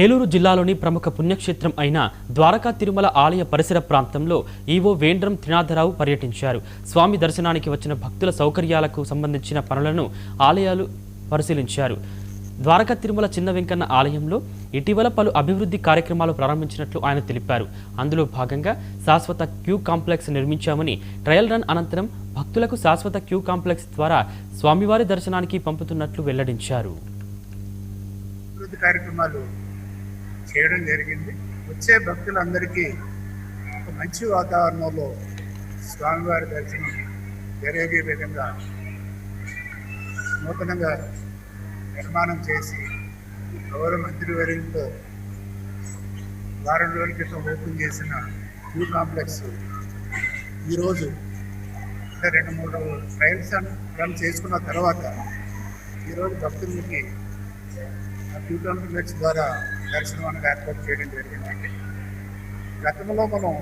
ఏలూరు జిల్లాలోని ప్రముఖ పుణ్యక్షేత్రం అయిన ద్వారకా తిరుమల ఆలయ పరిసర ప్రాంతంలో ఈవో వేండ్రం త్రినాథరావు పర్యటించారు. స్వామి దర్శనానికి వచ్చిన భక్తుల సౌకర్యాలకు సంబంధించిన పనులను ఆలయాలు పరిశీలించారు. ద్వారకా తిరుమల చిన్న వెంకన్న ఆలయంలో ఇటీవల పలు అభివృద్ధి కార్యక్రమాలు ప్రారంభించినట్లు ఆయన తెలిపారు. అందులో భాగంగా శాశ్వత క్యూ కాంప్లెక్స్ నిర్మించామని, ట్రయల్ రన్ అనంతరం భక్తులకు శాశ్వత క్యూ కాంప్లెక్స్ ద్వారా స్వామివారి దర్శనానికి పంపుతున్నట్లు వెల్లడించారు. కార్యక్రమాలు చేయడం జరిగింది. వచ్చే భక్తులందరికీ ఒక మంచి వాతావరణంలో స్వామివారి దర్శనం జరిగే విధంగా నూతనంగా నిర్మాణం చేసి గౌరవ మంత్రివర్యులతో వారం రోజుల క్రితం ఓపెన్ చేసిన క్యూ కాంప్లెక్స్ ఈరోజు అంటే 2-3 ట్రయల్స్ రన్ చేసుకున్న తర్వాత ఈరోజు భక్తులకి క్యూ కాంప్లెక్స్ ద్వారా దర్శనం అనేది ఏర్పాటు చేయడం జరిగిందండి. గతంలో మనం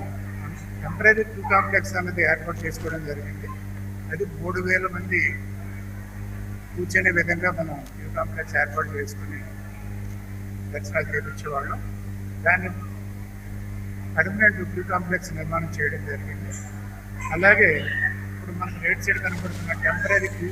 టెంపరీ క్యూ కాంప్లెక్స్ అనేది ఏర్పాటు చేసుకోవడం జరిగింది. అది 3000 మంది కూర్చునే విధంగా మనం క్యూ కాంప్లెక్స్ ఏర్పాటు చేసుకుని దర్శనాలు చేయించేవాళ్ళం. దాన్ని పర్మనెంట్ క్యూ కాంప్లెక్స్ నిర్మాణం చేయడం జరిగింది. అలాగే ఇప్పుడు మనకు రైట్ సైడ్ కనపడుతున్న టెంపరీ క్యూ